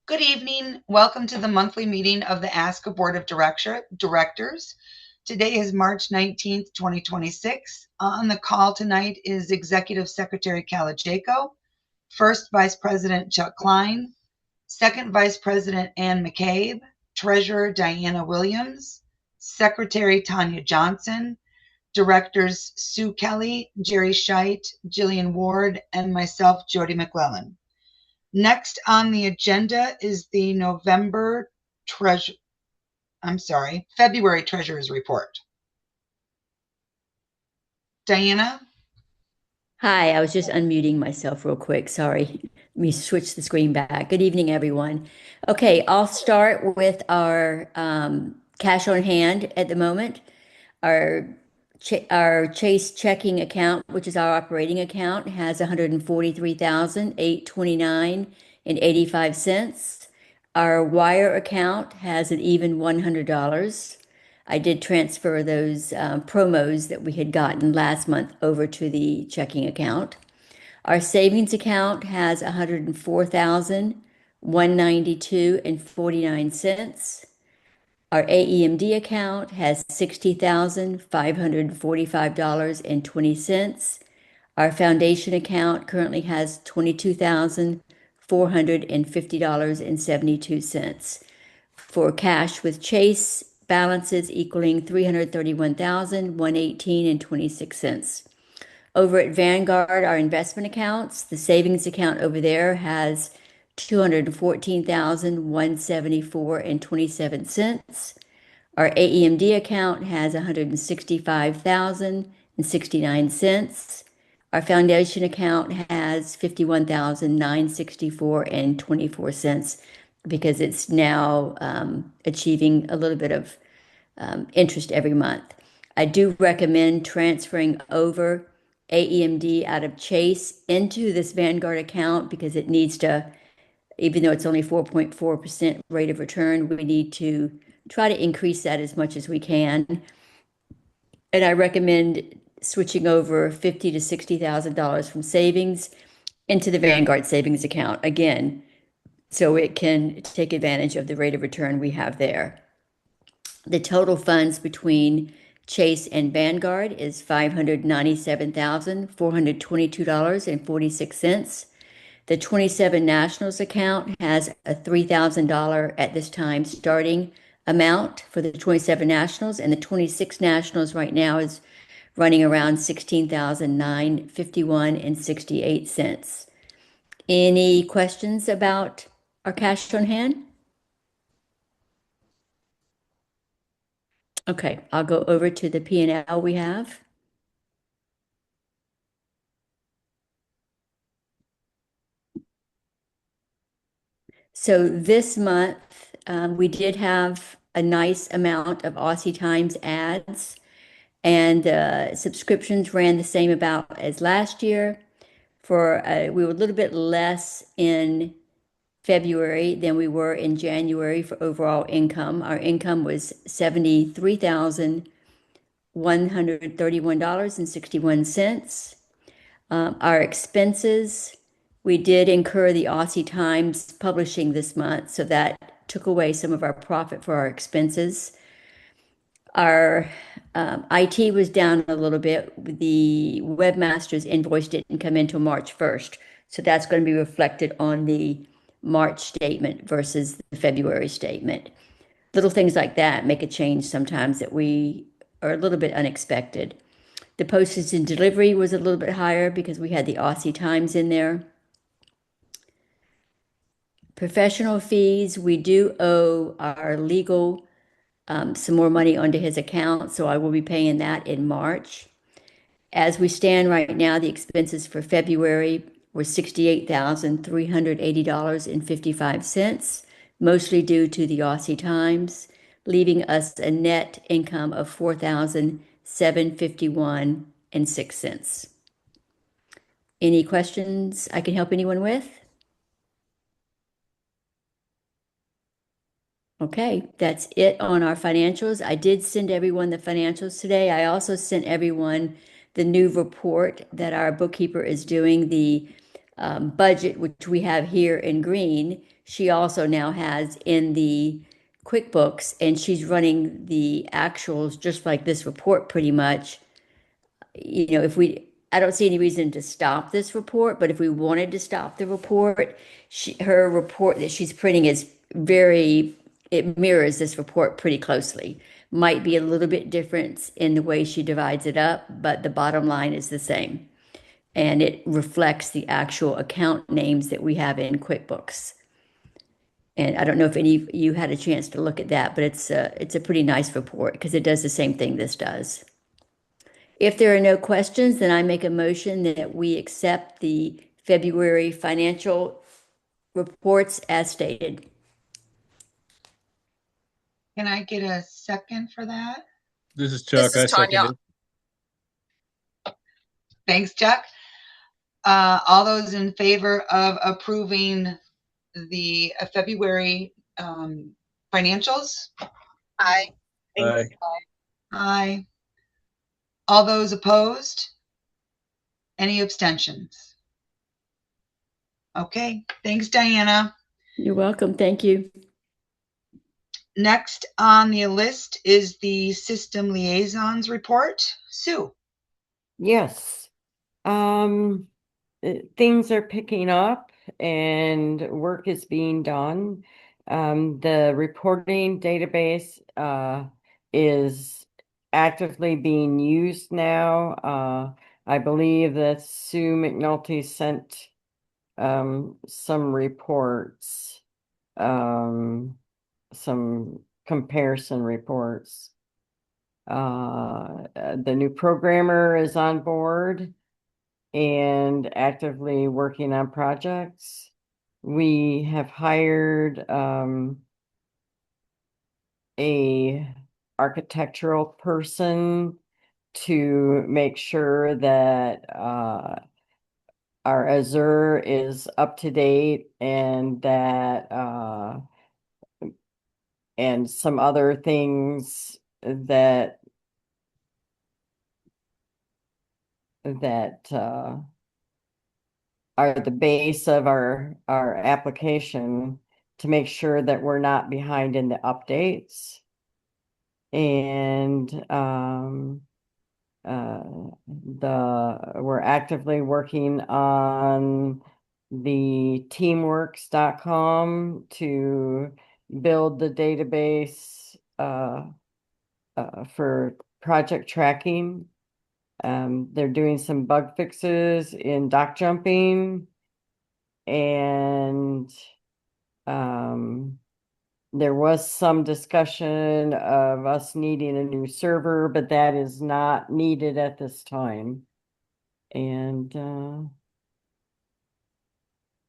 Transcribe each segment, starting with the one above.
Good evening. Welcome to the monthly meeting of the ASCA Board of Directors. Today is March 19th, 2026. On the call tonight is Executive Secretary Calajaco, First Vice President Chuck Klein, Second Vice President Ann McCabe, Treasurer Diana Williams, Secretary Tanya Johnson, Directors Sue Kelly, Jerry Scheit, Jillian Ward, and myself, Jody McClellan. Next on the agenda is the February Treasurer's Report. Diana? Hi, I was just unmuting myself real quick. Sorry. Let me switch the screen back. Good evening, everyone. Okay, I'll start with our cash on hand at the moment. Our Chase checking account, which is our operating account, has $143,829.85. Our wire account has an even $100. I did transfer those promos that we had gotten last month over to the checking account. Our savings account has $104,192.49. Our AEMD account has $60,545.20. Our foundation account currently has $22,450.72. For cash with Chase, balances equaling $331,118.26. Over at Vanguard, our investment accounts, the savings account over there has $214,174.27. Our AEMD account has $165,069. Our foundation account has $51,964.24 because it's now achieving a little bit of interest every month. I do recommend transferring over AEMD out of Chase into this Vanguard account because it needs to, even though it's only 4.4% rate of return, we need to try to increase that as much as we can. And I recommend switching over $50,000 to $60,000 from savings into the Vanguard savings account again, so it can take advantage of the rate of return we have there. The total funds between Chase and Vanguard is $597,422.46. The 27 Nationals account has a $3,000 at this time starting amount for the 27 Nationals, and the 26 Nationals right now is running around $16,951.68. Any questions about our cash on hand? Okay, I'll go over to the P&L we have. So this month, we did have a nice amount of Aussie Times ads, and subscriptions ran the same about as last year. We were a little bit less in February than we were in January for overall income. Our income was $73,131.61. Our expenses, we did incur the Aussie Times publishing this month, so that took away some of our profit for our expenses. Our IT was down a little bit. The webmaster's invoice didn't come in until March 1st, so that's going to be reflected on the March statement versus the February statement. Little things like that make a change sometimes that we are a little bit unexpected. The postage and delivery was a little bit higher because we had the Aussie Times in there. Professional fees, we do owe our legal some more money onto his account, so I will be paying that in March. As we stand right now, the expenses for February were $68,380.55, mostly due to the Aussie Times, leaving us a net income of $4,751.06. Any questions I can help anyone with? Okay, that's it on our financials. I did send everyone the financials today. I also sent everyone the new report that our bookkeeper is doing. The budget, which we have here in green, she also now has in the QuickBooks, and she's running the actuals just like this report pretty much. You know, I don't see any reason to stop this report, but if we wanted to stop the report, her report that she's printing is it mirrors this report pretty closely. Might be a little bit different in the way she divides it up, but the bottom line is the same. And it reflects the actual account names that we have in QuickBooks. And I don't know if any of you had a chance to look at that, but it's a pretty nice report because it does the same thing this does. If there are no questions, then I make a motion that we accept the February financial reports as stated. Can I get a second for that? This is Chuck. This is Tanya. Thanks, Chuck. All those in favor of approving the February financials? Aye. Aye. Aye. All those opposed? Any abstentions? Okay, thanks, Diana. You're welcome. Thank you. Next on the list is the system liaisons report. Sue. Yes. Things are picking up and work is being done. The reporting database is actively being used now. I believe that Sue McNulty sent some reports, some comparison reports. The new programmer is on board and actively working on projects. We have hired a architectural person to make sure that our Azure is up to date and that and some other things that are the base of our application to make sure that we're not behind in the updates. And we're actively working on the teamworks.com to build the database for project tracking. They're doing some bug fixes in dock jumping, and there was some discussion of us needing a new server, but that is not needed at this time. And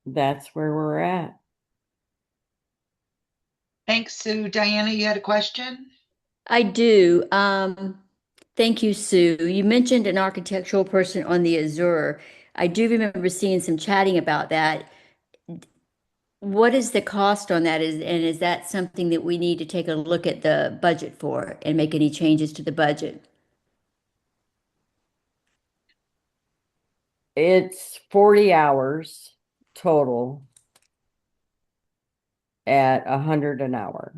that's where we're at. Thanks, Sue. Diana, you had a question? I do. Thank you, Sue. You mentioned an architectural person on the Azure. I do remember seeing some chatting about that. What is the cost on that? And is that something that we need to take a look at the budget for and make any changes to the budget? It's 40 hours total at $100 an hour.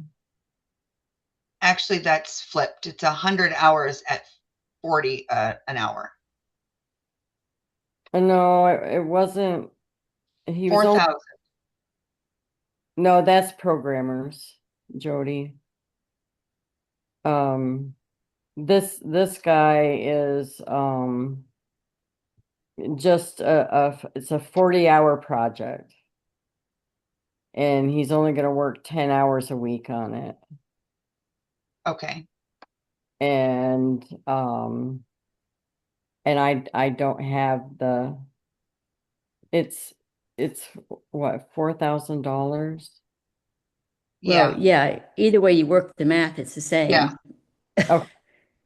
Actually, that's flipped. It's 100 hours at 40 an hour. No, it wasn't. He was 4,000. No, that's programmers, Jody. This guy is just it's a 40-hour project, and he's only going to work 10 hours a week on it. Okay. And I don't have the. It's what, $4,000? Yeah. Well, yeah, either way you work the math, it's the same. Yeah. Oh.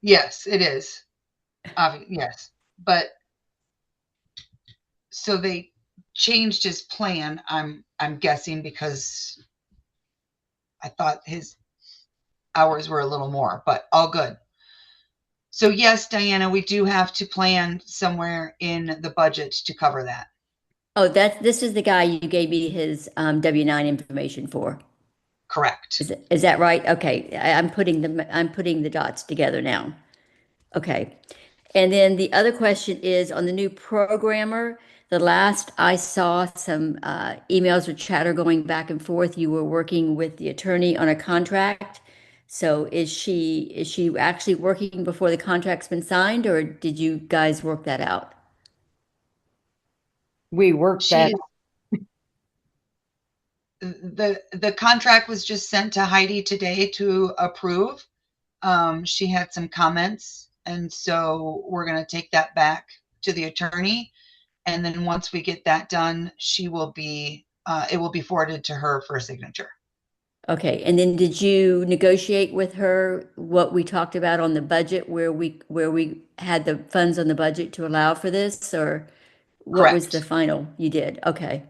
Yes, it is. Yes. But so they changed his plan, I'm guessing, because I thought his hours were a little more, but all good. So yes, Diana, we do have to plan somewhere in the budget to cover that. Oh, this is the guy you gave me his W-9 information for. Correct. Is that right? Okay, I'm putting the dots together now. Okay. And then the other question is on the new programmer. The last I saw some emails or chatter going back and forth, you were working with the attorney on a contract. So is she actually working before the contract's been signed, or did you guys work that out? We worked She that. the contract was just sent to Heidi today to approve. She had some comments, and so we're going to take that back to the attorney. And then once we get that done, it will be forwarded to her for signature. Okay, and then did you negotiate with her what we talked about on the budget, where we had the funds on the budget to allow for this, or what was the Correct. final? You did, okay.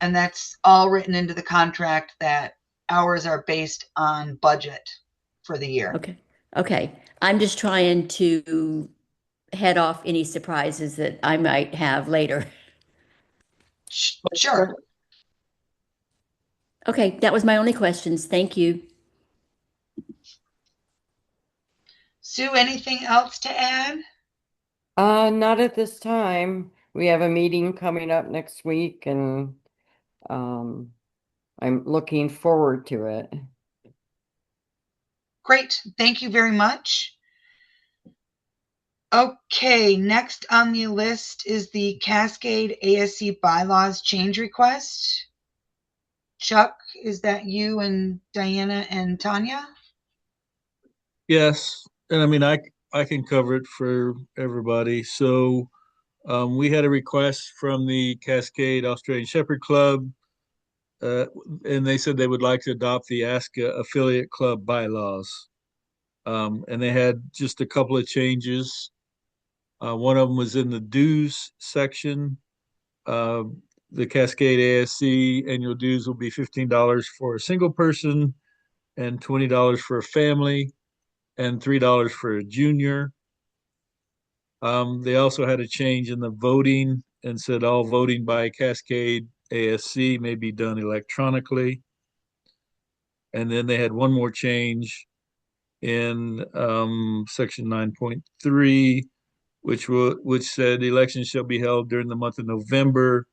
And that's all written into the contract that hours are based on budget for the year. Okay. Okay. I'm just trying to head off any surprises that I might have later. Sure. Okay, that was my only questions. Thank you. Sue, anything else to add? Not at this time. We have a meeting coming up next week and I'm looking forward to it. Great. Thank you very much. Okay, next on the list is the Cascade ASC bylaws change request. Chuck, is that you and Diana and Tanya? Yes, and I mean I can cover it for everybody. So we had a request from the Cascade Australian Shepherd Club, and they said they would like to adopt the ASCA affiliate club bylaws. And they had just a couple of changes. One of them was in the dues section. Uh, the Cascade ASC annual dues will be $15 for a single person and $20 for a family and $3 for a junior. They also had a change in the voting and said all voting by Cascade ASC may be done electronically. And then they had one more change in section 9.3, which said elections shall be held during the month of November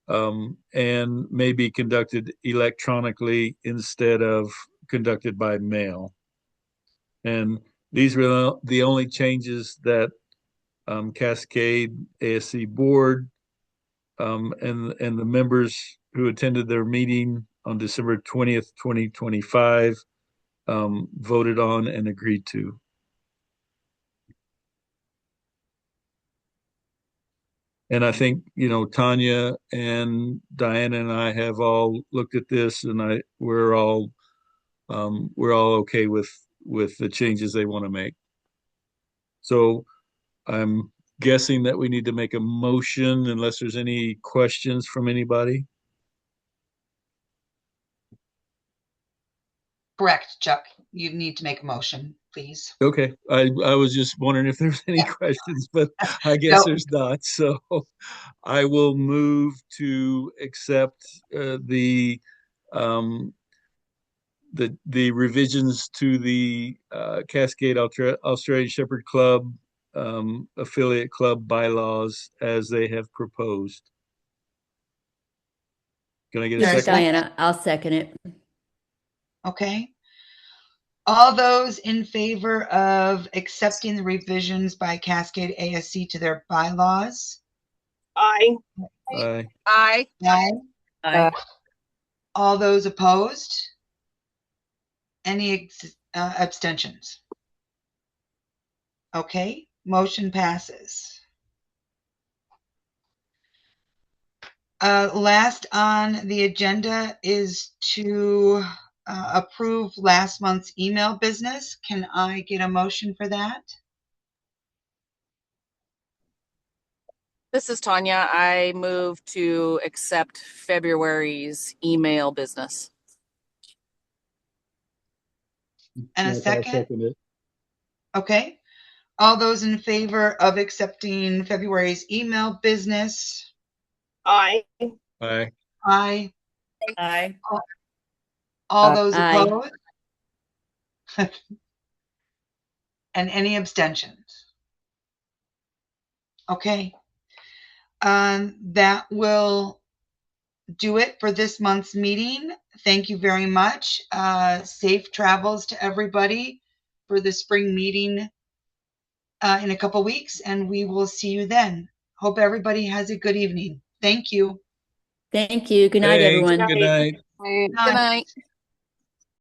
and may be conducted electronically instead of conducted by mail. And these were the only changes that Cascade ASC board and the members who attended their meeting on December 20th, 2025 voted on and agreed to. And I think, Tanya and Diana and I have all looked at this, and we're all okay with the changes they want to make. So I'm guessing that we need to make a motion unless there's any questions from anybody. Correct, Chuck. You need to make a motion, please. Okay. I was just wondering if there's any questions, but I guess Nope. there's not. So I will move to accept um, the revisions to the Cascade Australian Shepherd Club affiliate club bylaws as they have proposed. Can I get a This is second? Diana. I'll second it. Okay. All those in favor of accepting the revisions by Cascade ASC to their bylaws? Aye. Aye. Aye. Aye. Aye. All those opposed? Any abstentions? Okay, motion passes. Last on the agenda is to approve last month's email business. Can I get a motion for that? This is Tanya. I move to accept February's email business. And a I'll second? second it. Okay. All those in favor of accepting February's email business? Aye. Aye. Aye. Aye. All those Aye. opposed? And any abstentions? Okay. That will do it for this month's meeting. Thank you very much. Safe travels to everybody for the spring meeting in a couple weeks, and we will see you then. Hope everybody has a good evening. Thank you. Thank you. Good night, Thanks. everyone. Good night. Good night.